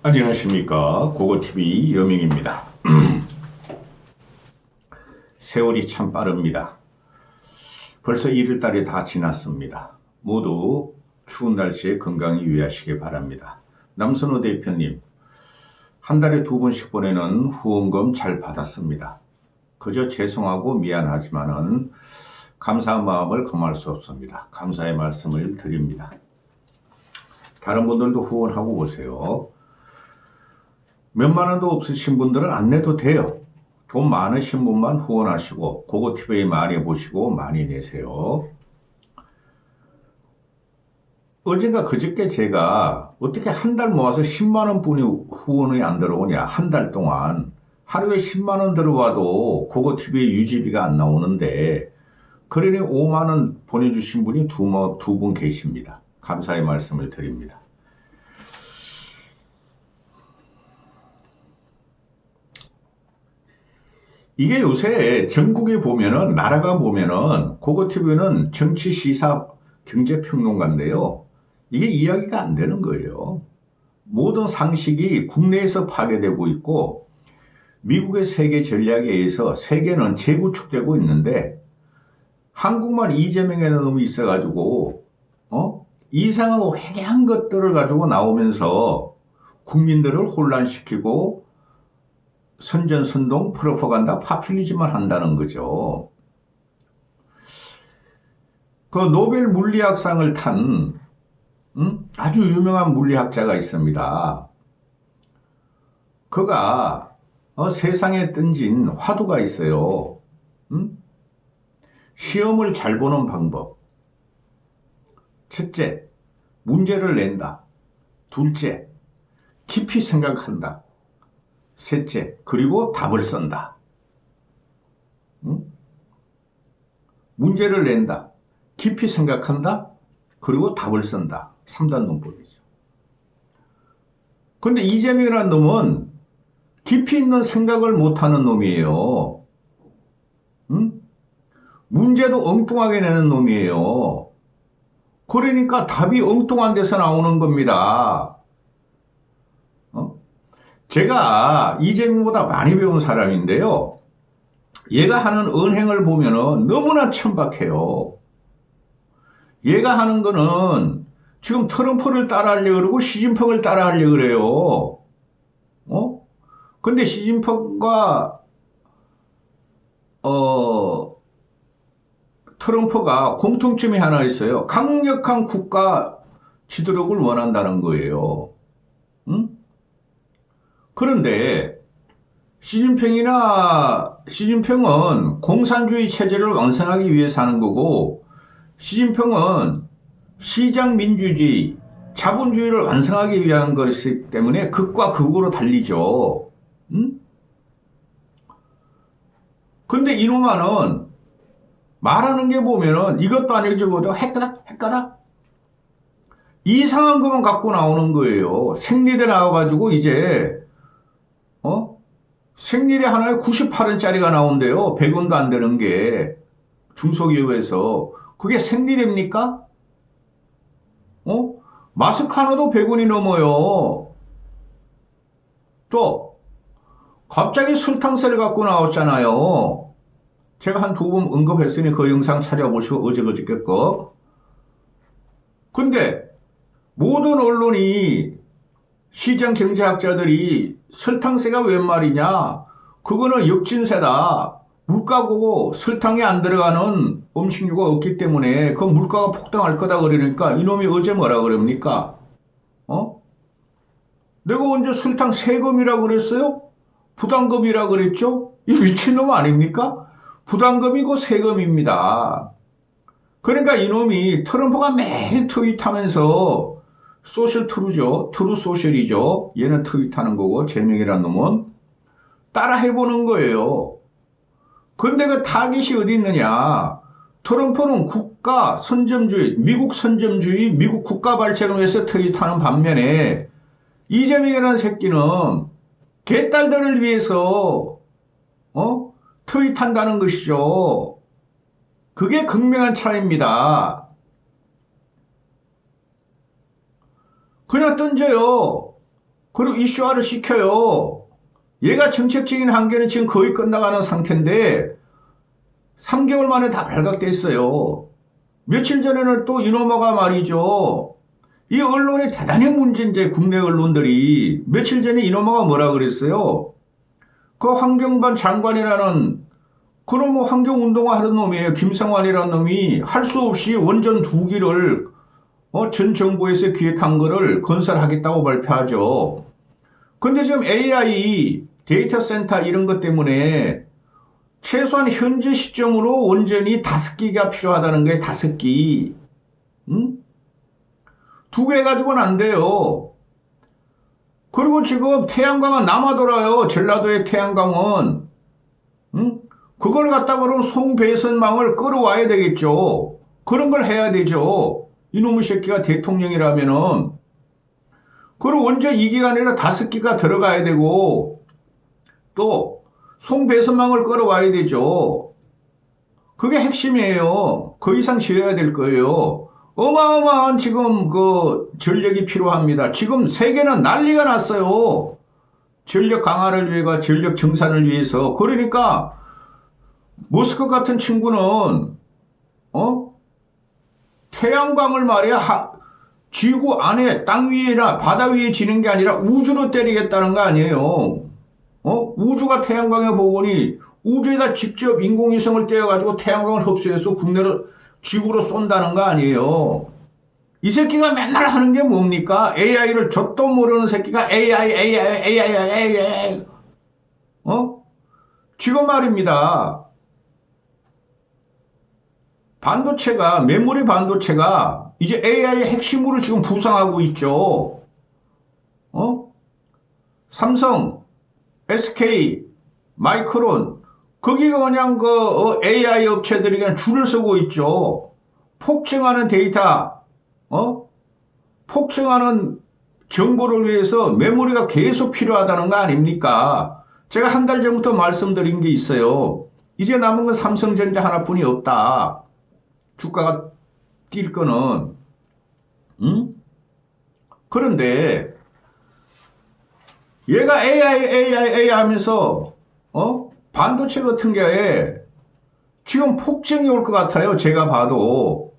안녕하십니까. 고고TV 여명입니다. 세월이 참 빠릅니다. 벌써 1월달이 다 지났습니다. 모두 추운 날씨에 건강히 유의하시기 바랍니다. 남선호 대표님, 한 달에 2번씩 보내는 후원금 잘 받았습니다. 그저 죄송하고 미안하지만은 감사한 마음을 금할 수 없습니다. 감사의 말씀을 드립니다. 다른 분들도 후원하고 보세요. 몇만 원도 없으신 분들은 안 내도 돼요. 돈 많으신 분만 후원하시고 고고TV 많이 보시고 많이 내세요. 어젠가 그저께 제가 어떻게 한 달 모아서 10만 원 분이 후원이 안 들어오냐. 한 달 동안 하루에 10만 원 들어와도 고고TV 유지비가 안 나오는데 그러니 5만 원 보내주신 분이 두 분 계십니다. 감사의 말씀을 드립니다. 이게 요새 전국에 보면은, 나라가 보면은, 고고TV는 정치, 시사, 경제평론가인데요. 이게 이야기가 안 되는 거예요. 모든 상식이 국내에서 파괴되고 있고, 미국의 세계 전략에 의해서 세계는 재구축되고 있는데, 한국만 이재명이라는 놈이 있어가지고, 이상하고 회개한 것들을 가지고 나오면서 국민들을 혼란시키고, 선전선동, 프로파간다, 파퓰리즘을 한다는 거죠. 그 노벨 물리학상을 탄 아주 유명한 물리학자가 있습니다. 그가 세상에 던진 화두가 있어요. 시험을 잘 보는 방법. 첫째, 문제를 낸다. 둘째, 깊이 생각한다. 셋째, 그리고 답을 쓴다. 문제를 낸다. 깊이 생각한다. 그리고 답을 쓴다. 3단 논법이죠. 근데 이재명이라는 놈은 깊이 있는 생각을 못하는 놈이에요. 문제도 엉뚱하게 내는 놈이에요. 그러니까 답이 엉뚱한 데서 나오는 겁니다. 제가 이재명보다 많이 배운 사람인데요. 얘가 하는 언행을 보면은 너무나 천박해요. 얘가 하는 거는 지금 트럼프를 따라하려고 그러고 시진핑을 따라하려고 그래요. 근데 시진핑과 트럼프가 공통점이 하나 있어요. 강력한 국가 지도력을 원한다는 거예요. 그런데 시진핑은 공산주의 체제를 완성하기 위해서 하는 거고, 시진핑은 시장민주주의, 자본주의를 완성하기 위한 것이기 때문에 극과 극으로 달리죠. 근데 이놈아는 말하는 게 보면은 이것도 아니고 저것도 헷가닥 이상한 것만 갖고 나오는 거예요. 생리대 나와가지고 이제 생리대 하나에 98원짜리가 나온대요. 100원도 안 되는 게 중소기업에서. 그게 생리대입니까? 마스크 하나도 100원이 넘어요. 또 갑자기 설탕세를 갖고 나왔잖아요. 제가 한 2번 언급했으니 그 영상 찾아보시고 어저께 거. 근데 모든 언론이, 시장 경제학자들이 설탕세가 웬 말이냐, 그거는 역진세다. 물가고 설탕이 안 들어가는 음식류가 없기 때문에 그 물가가 폭등할 거다 그러니까 이놈이 어제 뭐라 그럽니까? 내가 언제 설탕 세금이라고 그랬어요? 부담금이라고 그랬죠? 이 미친놈 아닙니까? 부담금이고 세금입니다. 그러니까 이놈이, 트럼프가 매일 트윗하면서, 소셜 트루죠. 트루 소셜이죠. 얘는 트윗하는 거고, 재명이라는 놈은 따라 해보는 거예요. 근데 그 타깃이 어디 있느냐. 트럼프는 국가 선점주의, 미국 선점주의, 미국 국가 발전을 위해서 트윗하는 반면에 이재명이라는 새끼는 개딸들을 위해서 트윗한다는 것이죠. 그게 극명한 차이입니다. 그냥 던져요. 그리고 이슈화를 시켜요. 얘가 정책적인 한계는 지금 거의 끝나가는 상태인데 3개월 만에 다 발각됐어요. 며칠 전에는 또 이놈아가 말이죠. 이 언론이 대단히 문제인데 국내 언론들이 며칠 전에 이놈아가 뭐라 그랬어요. 그 환경반 장관이라는 그런 뭐 환경운동을 하는 놈이에요. 김성환이라는 놈이 할 수 없이 원전 2기를 전 정부에서 기획한 거를 건설하겠다고 발표하죠. 근데 지금 AI 데이터 센터 이런 것 때문에 최소한 현재 시점으로 원전이 5기가 필요하다는 거예요. 5기. 응? 2개 가지고는 안 돼요. 그리고 지금 태양광은 남아돌아요. 전라도의 태양광은. 응? 그걸 갖다가 그럼 송배선망을 끌어와야 되겠죠. 그런 걸 해야 되죠. 이놈의 새끼가 대통령이라면은. 그리고 원전 2기가 아니라 5기가 들어가야 되고 또 송배선망을 끌어와야 되죠. 그게 핵심이에요. 그 이상 지어야 될 거예요. 어마어마한 지금 그 전력이 필요합니다. 지금 세계는 난리가 났어요. 전력 강화를 위해서, 전력 증산을 위해서. 그러니까 모스크 같은 친구는 태양광을 말이야 지구 안에 땅 위에나 바다 위에 지는 게 아니라 우주로 때리겠다는 거 아니에요. 우주가 태양광의 복원이 우주에다 직접 인공위성을 떼어가지고 태양광을 흡수해서 국내로 지구로 쏜다는 거 아니에요. 이 새끼가 맨날 하는 게 뭡니까? AI를 젖도 모르는 새끼가 AI. 지금 말입니다. 반도체가, 메모리 반도체가 이제 AI의 핵심으로 지금 부상하고 있죠. 삼성, SK, 마이크론, 거기가 그냥 AI 업체들이 그냥 줄을 서고 있죠. 폭증하는 데이터, 폭증하는 정보를 위해서 메모리가 계속 필요하다는 거 아닙니까? 제가 한 달 전부터 말씀드린 게 있어요. 이제 남은 건 삼성전자 하나뿐이 없다. 주가가 뛸 거는. 그런데 얘가 AI 하면서 반도체 같은 게 지금 폭증이 올 것 같아요. 제가 봐도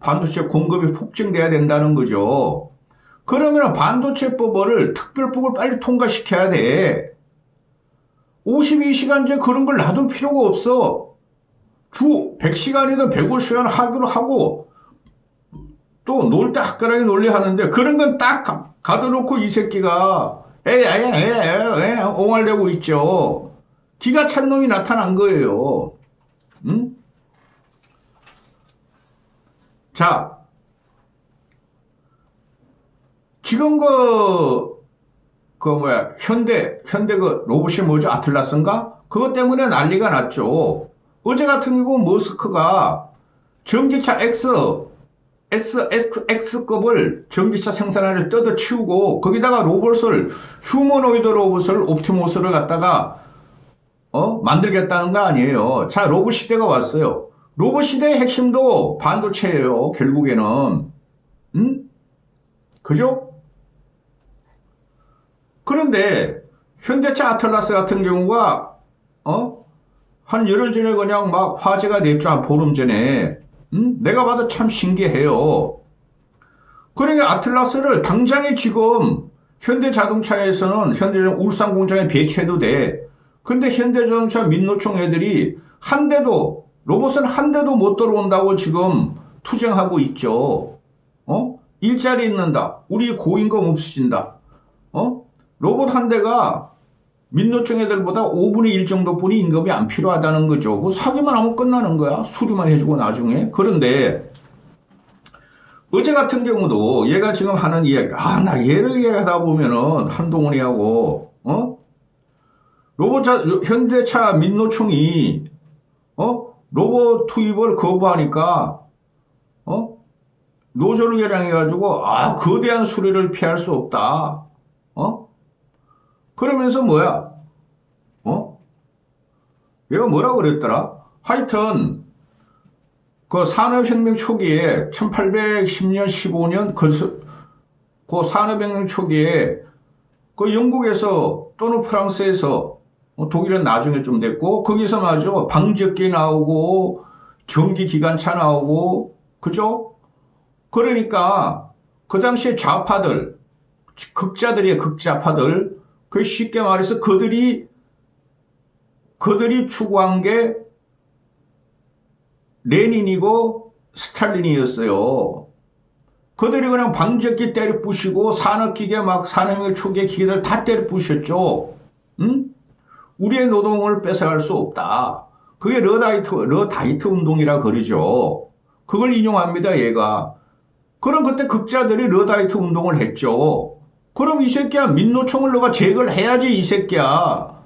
반도체 공급이 폭증돼야 된다는 거죠. 그러면 반도체법을 특별법을 빨리 통과시켜야 돼. 52시간제 그런 걸 놔둘 필요가 없어. 주 100시간이든 150시간 하기로 하고 또 놀 때 화끈하게 놀려 하는데 그런 건 딱 가둬놓고 이 새끼가 옹알대고 있죠. 기가 찬 놈이 나타난 거예요. 응? 자, 지금 현대 그 로봇이 뭐죠? 아틀라스인가? 그것 때문에 난리가 났죠. 어제 같은 경우 머스크가 전기차 X급을 전기차 생산을 뜯어치우고 거기다가 로봇을 휴머노이드 로봇을 옵티머스를 갖다가 만들겠다는 거 아니에요. 자, 로봇 시대가 왔어요. 로봇 시대의 핵심도 반도체예요. 결국에는. 그죠? 그런데 현대차 아틀라스 같은 경우가 한 열흘 전에 그냥 막 화제가 됐죠. 한 보름 전에. 내가 봐도 참 신기해요. 그러니까 아틀라스를 당장에 지금 현대자동차에서는 현대자동차 울산 공장에 배치해도 돼. 근데 현대자동차 민노총 애들이 로봇은 한 대도 못 들어온다고 지금 투쟁하고 있죠. 일자리 있는다. 우리 고임금 없어진다. 로봇 한 대가 민노총 애들보다 5분의 1 정도뿐이 임금이 안 필요하다는 거죠. 뭐 사기만 하면 끝나는 거야. 수리만 해주고 나중에. 그런데 어제 같은 경우도 얘가 지금 하는 이야기, 나 얘를 이야기하다 보면은 한동훈이하고 현대차 민노총이 로봇 투입을 거부하니까 노조를 개량해가지고 거대한 수리를 피할 수 없다. 그러면서 뭐야? 얘가 뭐라고 그랬더라? 하여튼 그 산업혁명 초기에 1810년 15년 그 산업혁명 초기에 그 영국에서 또는 프랑스에서 독일은 나중에 좀 됐고 거기서 마저 방적기 나오고 전기 기관차 나오고 그죠? 그러니까 그 당시에 좌파들 극자들이에요. 극좌파들 그 쉽게 말해서 그들이 추구한 게 레닌이고 스탈린이었어요. 그들이 그냥 방적기 때려 부시고 산업기계 막 산업혁명 초기의 기계들 다 때려 부셨죠. 응? 우리의 노동을 뺏어갈 수 없다. 그게 러다이트 운동이라 그러죠. 그걸 인용합니다, 얘가. 그럼 그때 극자들이 러다이트 운동을 했죠. 그럼 이 새끼야, 민노총을 너가 제거를 해야지, 이 새끼야.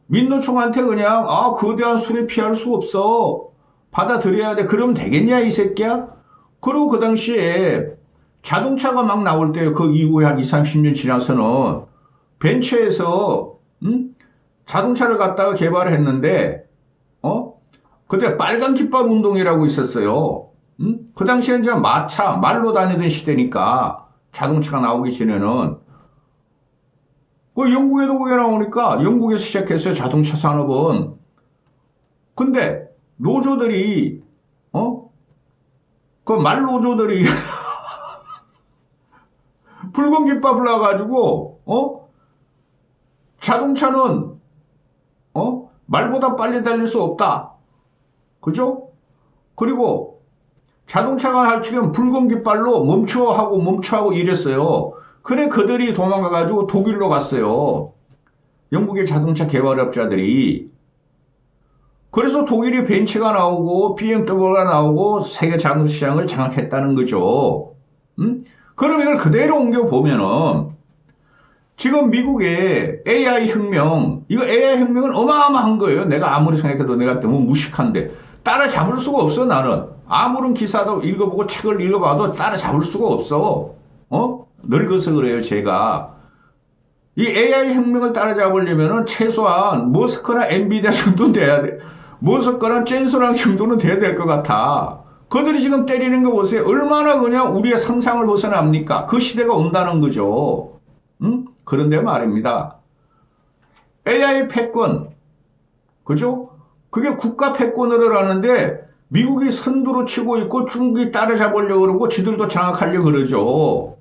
민노총한테 그냥, 거대한 수레 피할 수 없어. 받아들여야 돼. 그러면 되겠냐, 이 새끼야? 그리고 그 당시에 자동차가 막 나올 때 그 이후에 한 20, 30년 지나서는 벤처에서, 자동차를 갖다가 개발을 했는데, 그때 빨간 깃발 운동이라고 있었어요. 그 당시에 이제 말로 다니던 시대니까 자동차가 나오기 전에는 그 영국에도 그게 나오니까 영국에서 시작했어요. 자동차 산업은. 근데 노조들이 그 말노조들이 붉은 깃밥을 놔가지고 자동차는 말보다 빨리 달릴 수 없다. 그죠? 그리고 자동차가 할 지금 붉은 깃발로 멈춰하고 이랬어요. 그래 그들이 도망가가지고 독일로 갔어요. 영국의 자동차 개발업자들이. 그래서 독일이 벤츠가 나오고 BMW가 나오고 세계 자동차 시장을 장악했다는 거죠. 그럼 이걸 그대로 옮겨보면은 지금 미국의 AI 혁명, 이거 AI 혁명은 어마어마한 거예요. 내가 아무리 생각해도 내가 너무 무식한데 따라잡을 수가 없어 나는. 아무런 기사도 읽어보고 책을 읽어봐도 따라잡을 수가 없어. 늙어서 그래요 제가. 이 AI 혁명을 따라잡으려면은 최소한 머스크나 엔비디아 정도는 돼야 돼. 머스크나 젠슨랑 정도는 돼야 될 것 같아. 그들이 지금 때리는 거 보세요. 얼마나 그냥 우리의 상상을 벗어납니까? 그 시대가 온다는 거죠. 그런데 말입니다. AI 패권, 그죠? 그게 국가 패권을 하는데 미국이 선두로 치고 있고 중국이 따라잡으려고 그러고 지들도 장악하려고 그러죠.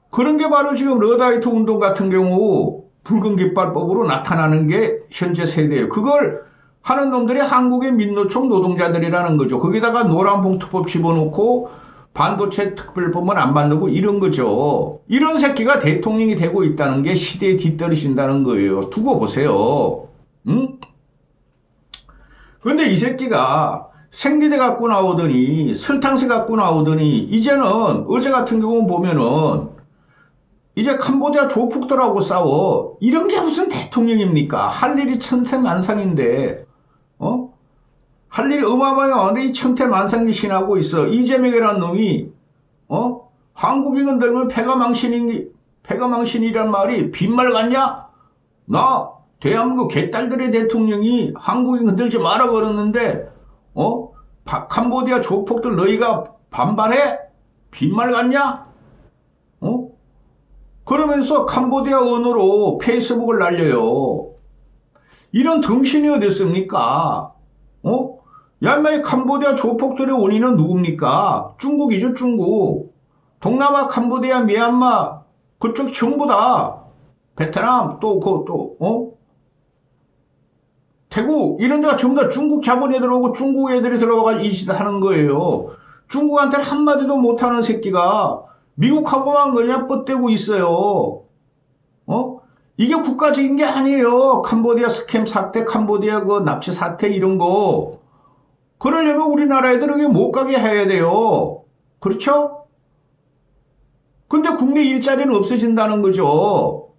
그런 게 바로 지금 러다이트 운동 같은 경우 붉은 깃발법으로 나타나는 게 현재 세대예요. 그걸 하는 놈들이 한국의 민노총 노동자들이라는 거죠. 거기다가 노란 봉투법 집어넣고 반도체 특별법은 안 만들고 이런 거죠. 이런 새끼가 대통령이 되고 있다는 게 시대에 뒤떨어진다는 거예요. 두고 보세요. 근데 이 새끼가 생리대 갖고 나오더니 설탕새 갖고 나오더니 이제는 어제 같은 경우 보면은 이제 캄보디아 조폭들하고 싸워. 이런 게 무슨 대통령입니까? 할 일이 천태만상인데 할 일이 어마어마한데 이 천태만상짓이나 있어. 이재명이라는 놈이 한국인 건들면 패가 망신이란 말이 빈말 같냐? 나 대한민국 개딸들의 대통령이 한국인 건들지 마라 그러는데 캄보디아 조폭들 너희가 반발해? 빈말 같냐? 그러면서 캄보디아 언어로 페이스북을 날려요. 이런 등신이 어디 있습니까? 야, 인마 캄보디아 조폭들의 원인은 누굽니까? 중국이죠, 중국. 동남아, 캄보디아, 미얀마, 그쪽 전부 다. 베트남, 태국, 이런 데가 전부 다 중국 자본이 들어오고 중국 애들이 들어가서 이 짓을 하는 거예요. 중국한테는 한마디도 못하는 새끼가 미국하고만 그냥 뻗대고 있어요. 이게 국가적인 게 아니에요. 캄보디아 스캠 사태, 캄보디아 그 납치 사태 이런 거. 그러려면 우리나라 애들에게 못 가게 해야 돼요. 그렇죠? 근데 국내 일자리는 없어진다는 거죠.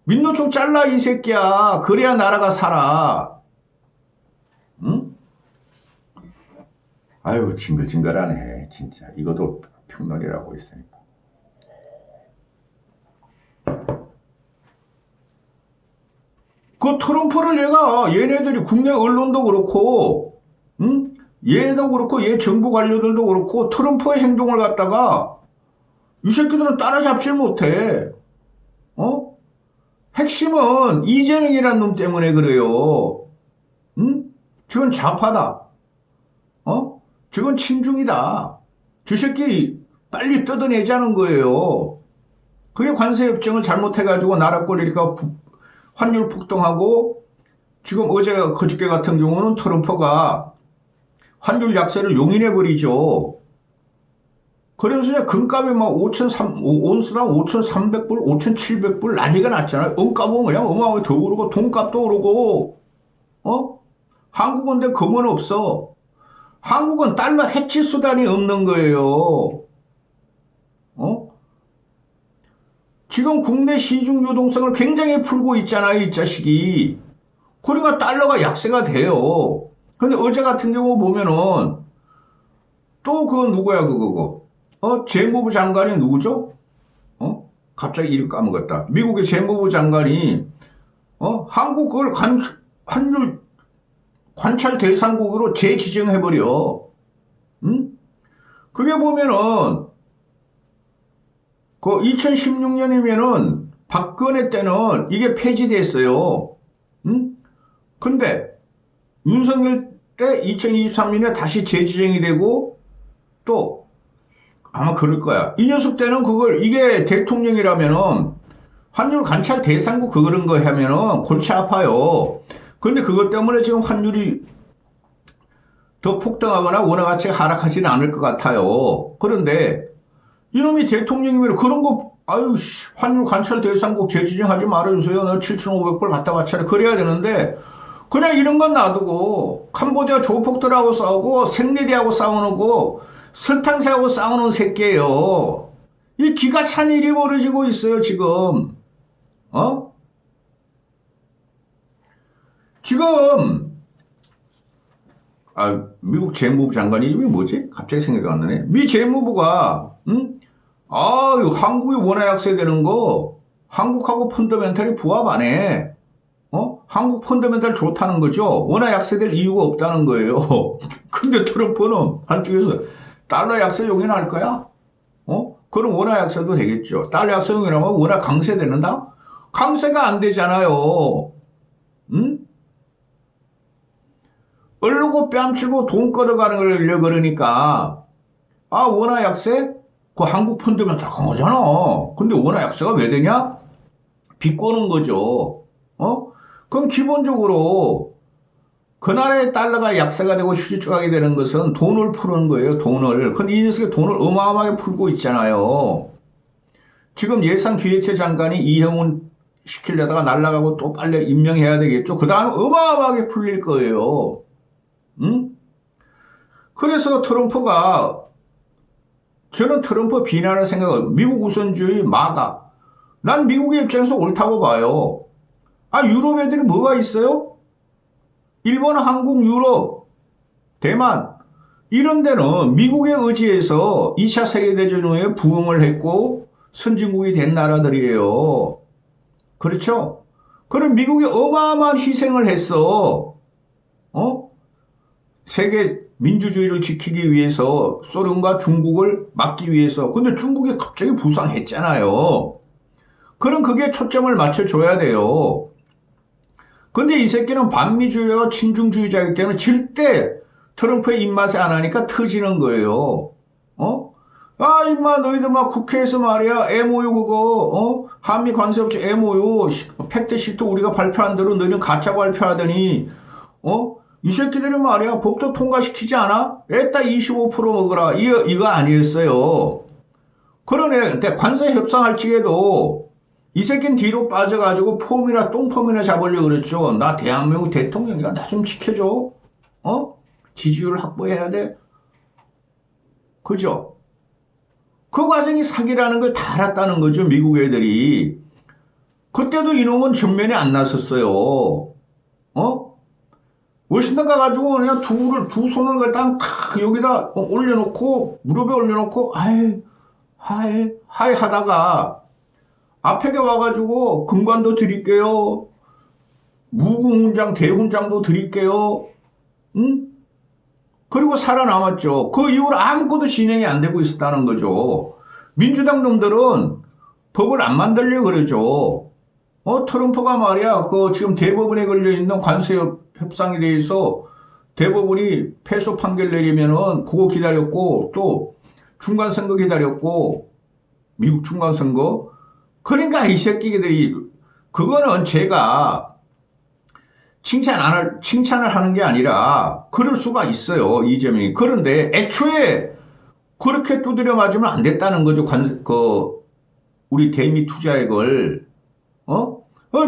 민노총 잘라 이 새끼야. 그래야 나라가 살아. 응? 아유 징글징글하네 진짜. 이것도 평론이라고 있으니까. 그 트럼프를 얘네들이 국내 언론도 그렇고 얘도 그렇고 얘 정부 관료들도 그렇고 트럼프의 행동을 갖다가 이 새끼들은 따라잡질 못해. 어? 핵심은 이재명이라는 놈 때문에 그래요. 응? 저건 좌파다. 어? 저건 친중이다. 저 새끼 빨리 뜯어내자는 거예요. 그게 관세 협정을 잘못해가지고 나라 꼴리니까 환율 폭등하고 지금 어제가 그저께 같은 경우는 트럼프가 환율 약세를 용인해버리죠. 그래서 금값이 막 5,300, 온수당 5,300불, 5,700불 난리가 났잖아요. 은값은 그냥 어마어마하게 더 오르고 돈값도 오르고 한국은 근데 금은 없어. 한국은 달러 해치 수단이 없는 거예요. 지금 국내 시중 유동성을 굉장히 풀고 있잖아요, 이 자식이. 그러니까 달러가 약세가 돼요. 근데 어제 같은 경우 보면은 또 그 누구야 그거 재무부 장관이 누구죠? 갑자기 이름 까먹었다. 미국의 재무부 장관이 한국 그걸 환율 관찰 대상국으로 재지정해버려. 응? 그게 보면은 그 2016년이면은 박근혜 때는 이게 폐지됐어요. 응? 근데 윤석열 때 2023년에 다시 재지정이 되고 또 아마 그럴 거야. 이 녀석 때는 그걸 이게 대통령이라면은 환율 관찰 대상국 그런 거 하면은 골치 아파요. 근데 그것 때문에 지금 환율이 더 폭등하거나 원화가치 하락하지는 않을 것 같아요. 그런데 이놈이 대통령이면 그런 거 아유 환율 관찰 대상국 재지정하지 말아주세요. 너 7,500불 갖다 바쳐라. 그래야 되는데 그냥 이런 건 놔두고 캄보디아 조폭들하고 싸우고 생리대하고 싸우고 설탕새하고 싸우는 새끼예요. 이 기가 찬 일이 벌어지고 있어요 지금. 지금 미국 재무부 장관이 이름이 뭐지? 갑자기 생각이 안 나네. 미 재무부가 한국이 원화 약세되는 거 한국하고 펀더멘탈이 부합 안 해. 한국 펀더멘탈 좋다는 거죠. 원화 약세될 이유가 없다는 거예요. 근데 트럼프는 한쪽에서 달러 약세 용인할 거야? 그럼 원화 약세도 되겠죠. 달러 약세 용인하면 원화 강세되는다? 강세가 안 되잖아요. 응? 얼르고 뺨치고 돈 끌어가는 걸 그러니까 원화 약세? 그 한국 펀드멘탈 강하잖아. 근데 원화 약세가 왜 되냐? 비꼬는 거죠. 그럼 기본적으로 그 나라의 달러가 약세가 되고 휴지조각이 되는 것은 돈을 푸는 거예요. 돈을. 근데 이 녀석이 돈을 어마어마하게 풀고 있잖아요. 지금 예산기획처 장관이 이형훈 시키려다가 날아가고 또 빨리 임명해야 되겠죠. 그 다음에 어마어마하게 풀릴 거예요. 응? 그래서 트럼프가 저는 트럼프 비난할 생각은 미국 우선주의 마가. 난 미국의 입장에서 옳다고 봐요. 유럽 애들이 뭐가 있어요? 일본, 한국, 유럽, 대만 이런 데는 미국의 의지에서 2차 세계대전 후에 부흥을 했고 선진국이 된 나라들이에요. 그렇죠? 그럼 미국이 어마어마한 희생을 했어. 세계 민주주의를 지키기 위해서 소련과 중국을 막기 위해서. 근데 중국이 갑자기 부상했잖아요. 그럼 그게 초점을 맞춰줘야 돼요. 근데 이 새끼는 반미주의와 친중주의자이기 때문에 절대 트럼프의 입맛에 안 하니까 터지는 거예요. 임마 너희들 막 국회에서 말이야 MOU 그거 한미 관세협정 MOU 팩트시트 우리가 발표한 대로 너희는 가짜 발표하더니 이 새끼들이 말이야 법도 통과시키지 않아? 애따 25% 먹으라 이거 아니었어요. 그러네. 근데 관세 협상할 적에도 이 새끼는 뒤로 빠져가지고 폼이나 똥폼이나 잡으려고 그랬죠. 나 대한민국 대통령이야. 나 좀 지켜줘. 지지율 확보해야 돼. 그죠? 그 과정이 사기라는 걸 다 알았다는 거죠. 미국 애들이. 그때도 이놈은 전면에 안 나섰어요. 워싱턴 가가지고 그냥 두 손을 갖다 여기다 올려놓고 무릎에 올려놓고 하이 하다가 앞에 와가지고 금관도 드릴게요. 무궁훈장 대훈장도 드릴게요. 응? 그리고 살아남았죠. 그 이후로 아무것도 진행이 안 되고 있었다는 거죠. 민주당 놈들은 법을 안 만들려고 그러죠. 트럼프가 말이야, 지금 대법원에 걸려있는 관세 협상에 대해서 대법원이 패소 판결 내리면은 그거 기다렸고, 또 중간선거 기다렸고, 미국 중간선거. 그러니까 이 새끼들이, 그거는 제가 칭찬을 하는 게 아니라, 그럴 수가 있어요, 이재명이. 그런데 애초에 그렇게 두드려 맞으면 안 됐다는 거죠, 우리 대미 투자액을.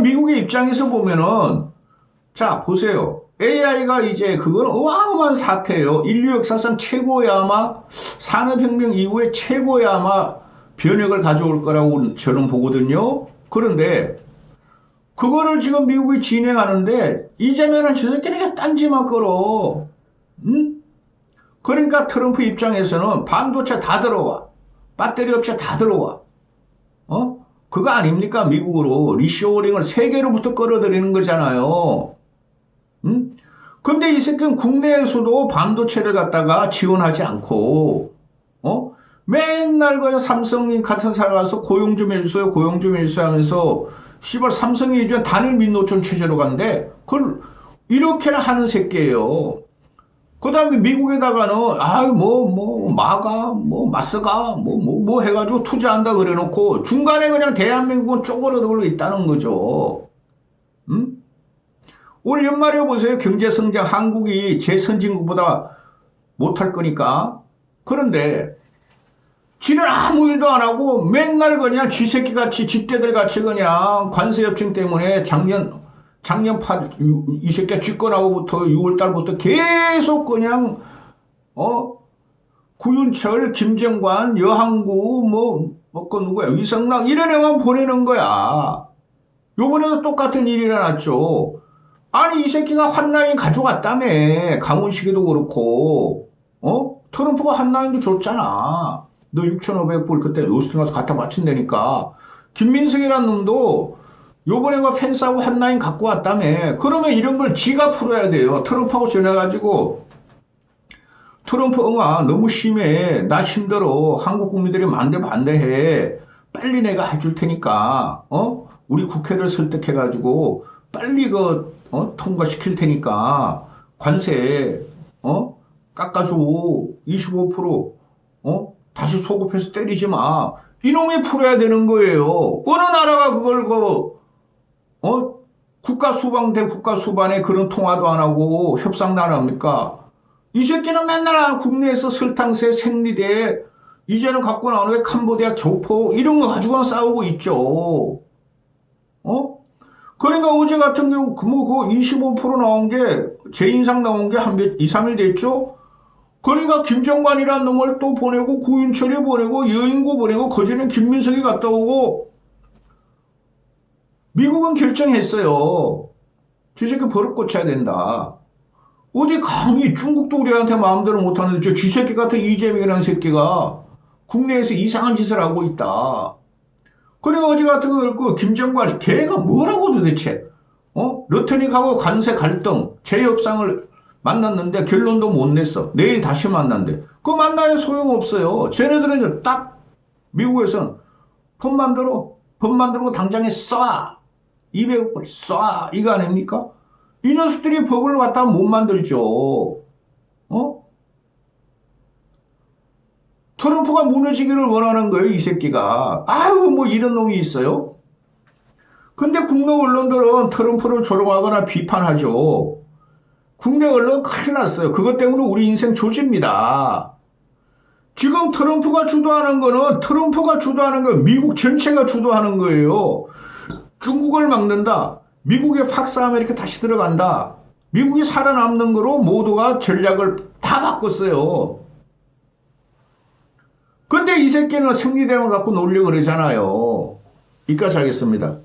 미국의 입장에서 보면은, 자, 보세요. AI가 이제, 그건 어마어마한 사태예요. 인류 역사상 최고의 아마, 산업혁명 이후에 최고의 아마 변혁을 가져올 거라고 저는 보거든요. 그런데, 그거를 지금 미국이 진행하는데, 이재명은 저 새끼는 딴지만 끌어. 응? 그러니까 트럼프 입장에서는 반도체 다 들어와. 배터리 업체 다 들어와. 그거 아닙니까? 미국으로 리쇼어링을 세계로부터 끌어들이는 거잖아요. 응? 근데 이 새끼는 국내에서도 반도체를 갖다가 지원하지 않고, 맨날 그냥 삼성 같은 사람 가서 고용 좀 해주세요, 고용 좀 해주세요 하면서, 씨발, 삼성이 이제 단일 민노총 체제로 간대. 그걸 이렇게나 하는 새끼예요. 그 다음에 미국에다가는, 마스가, 해가지고 투자한다 그래 놓고, 중간에 그냥 대한민국은 쪼그러들고 있다는 거죠. 응? 올 연말에 보세요. 경제성장 한국이 제 선진국보다 못할 거니까. 그런데, 지는 아무 일도 안 하고, 맨날 그냥 쥐새끼 같이, 쥐떼들 같이 그냥 관세 협정 때문에 이 새끼가 집권하고부터 6월달부터 계속 그냥, 구윤철, 김정관, 여항구, 누구야, 위성락, 이런 애만 보내는 거야. 요번에도 똑같은 일이 일어났죠. 아니, 이 새끼가 한라인 가져갔다며. 강훈식이도 그렇고, 트럼프가 한라인도 줬잖아. 너 6,500불 그때 오스틴 가서 갖다 바친다니까. 김민석이라는 놈도 요번에 펜스하고 한라인 갖고 왔다며. 그러면 이런 걸 지가 풀어야 돼요. 트럼프하고 전화가지고, 트럼프 응아 너무 심해. 나 힘들어. 한국 국민들이 반대해. 빨리 내가 해줄 테니까, 우리 국회를 설득해가지고, 빨리 통과시킬 테니까, 관세, 깎아줘. 25%, 다시 소급해서 때리지 마. 이놈이 풀어야 되는 거예요. 어느 나라가 그걸 국가 수방 대 국가 수반에 그런 통화도 안 하고 협상도 안 합니까? 이 새끼는 맨날 국내에서 설탕세, 생리대, 이제는 갖고 나오는 게 캄보디아 조포, 이런 거 가지고만 싸우고 있죠. 그러니까 어제 같은 경우, 25% 나온 게, 제 인상 나온 게 한 2, 3일 됐죠? 그러니까 김정관이라는 놈을 또 보내고, 구윤철이 보내고, 여인구 보내고, 그전에 김민석이 갔다 오고, 미국은 결정했어요. 저 새끼 버릇 고쳐야 된다. 어디 감히 중국도 우리한테 마음대로 못하는데 저 쥐새끼 같은 이재명이라는 새끼가 국내에서 이상한 짓을 하고 있다. 그리고 어제 같은 그 김정관이 걔가 뭐라고 도대체 러트닉하고 관세 갈등 재협상을 만났는데 결론도 못 냈어. 내일 다시 만난대. 그 만나야 소용없어요. 쟤네들은 딱 미국에서는 법 만들고 당장에 쏴. 200억 불 쏴. 이거 아닙니까? 이 녀석들이 법을 갖다 못 만들죠. 트럼프가 무너지기를 원하는 거예요, 이 새끼가. 이런 놈이 있어요? 근데 국내 언론들은 트럼프를 조롱하거나 비판하죠. 국내 언론 큰일 났어요. 그것 때문에 우리 인생 조집니다. 지금 트럼프가 주도하는 건 미국 전체가 주도하는 거예요. 중국을 막는다. 미국의 팍스 아메리카 다시 들어간다. 미국이 살아남는 거로 모두가 전략을 다 바꿨어요. 근데 이 새끼는 생리대만 갖고 놀려고 그러잖아요. 이까지 하겠습니다.